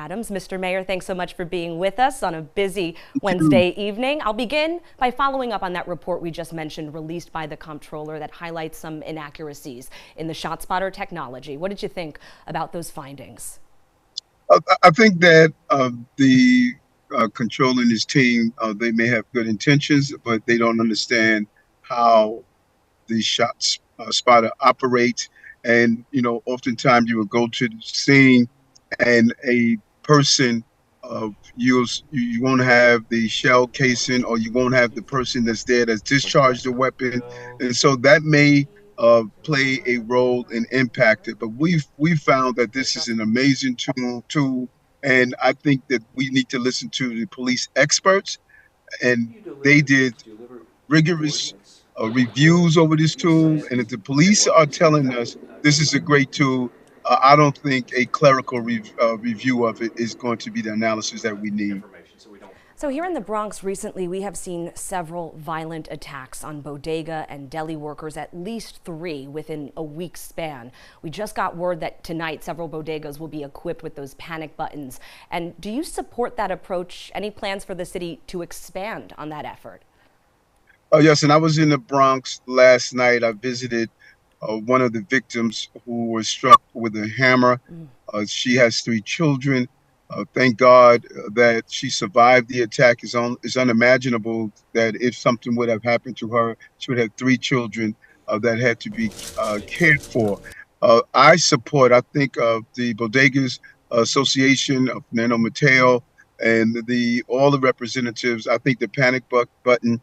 Adams. Mr. Mayor, thanks so much for being with us on a busy Wednesday evening. I'll begin by following up on that report we just mentioned released by the comptroller that highlights some inaccuracies in the ShotSpotter technology. What did you think about those findings? I think that the controlling his team, they may have good intentions, but they don't understand how the spotter operates. And, oftentimes you will go to the scene and a person, you won't have the shell casing, or you won't have the person that's there that's discharged the weapon. And so that may play a role in impact it. But we've found that this is an amazing tool, and I think that we need to listen to the police experts, and they did rigorous reviews over this tool. And if the police are telling us this is a great tool, I don't think a clerical review of it is going to be the analysis that we need. So here in the Bronx recently, we have seen several violent attacks on bodega and deli workers, at least 3 within a week's span. We just got word that tonight several bodegas will be equipped with those panic buttons. And do you support that approach? Any plans for the city to expand on that effort? Oh, yes, and I was in the Bronx last night. I visited one of the victims who was struck with a hammer. She has 3 children. Thank God that she survived the attack. It's unimaginable that if something would have happened to her, she would have 3 children that had to be cared for. I support, I think, the Bodegas Association of Nano Mateo and all the representatives. I think the button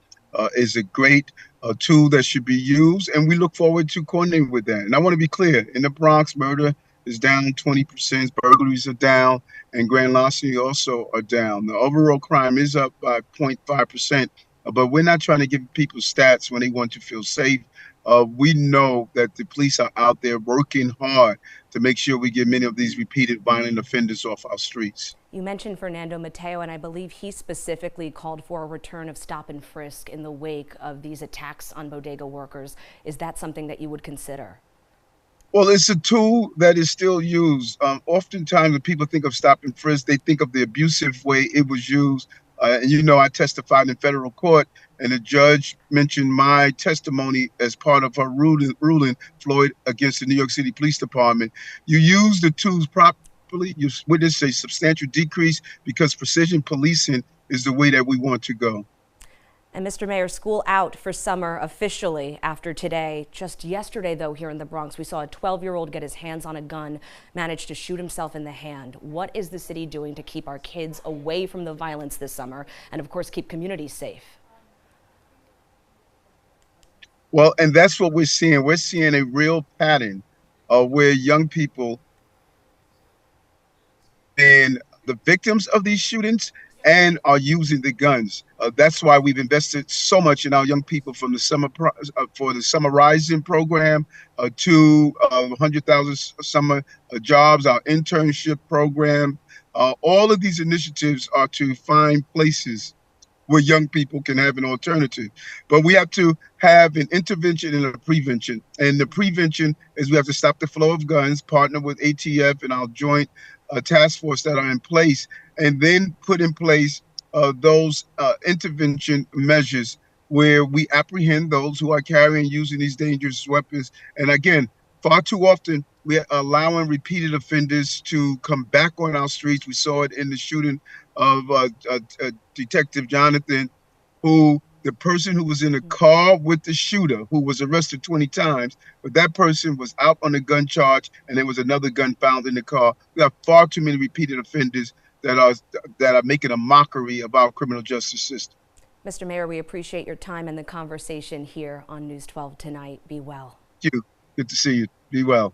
is a great tool that should be used, and we look forward to coordinating with that. And I want to be clear: in the Bronx, murder is down 20%, burglaries are down, and grand larceny also are down. The overall crime is up by 0.5%, but we're not trying to give people stats when they want to feel safe. We know that the police are out there working hard to make sure we get many of these repeated violent offenders off our streets. You mentioned Fernando Mateo, and I believe he specifically called for a return of stop and frisk in the wake of these attacks on bodega workers. Is that something that you would consider? Well, it's a tool that is still used. Oftentimes, when people think of stop and frisk, they think of the abusive way it was used. And I testified in federal court, and the judge mentioned my testimony as part of her ruling Floyd against the New York City Police Department. You use the tools properly, you witness a substantial decrease because precision policing is the way that we want to go. And Mr. Mayor, school out for summer officially after today. Just yesterday, though, here in the Bronx, we saw a 12-year-old get his hands on a gun, manage to shoot himself in the hand. What is the city doing to keep our kids away from the violence this summer and, of course, keep communities safe? Well, and that's what we're seeing. We're seeing a real pattern where young people and the victims of these shootings and are using the guns. That's why we've invested so much in our young people, from the for the Summer Rising program to 100,000 summer jobs, our internship program. All of these initiatives are to find places where young people can have an alternative. But we have to have an intervention and a prevention. And the prevention is we have to stop the flow of guns, partner with ATF and our joint task force that are in place, and then put in place those intervention measures where we apprehend those who are carrying and using these dangerous weapons. And again, far too often, we are allowing repeated offenders to come back on our streets. We saw it in the shooting of Detective Jonathan, who the person who was in the car with the shooter, who was arrested 20 times, but that person was out on a gun charge, and there was another gun found in the car. We have far too many repeated offenders that are making a mockery of our criminal justice system. Mr. Mayor, we appreciate your time and the conversation here on News 12 tonight. Be well. Thank you. Good to see you. Be well.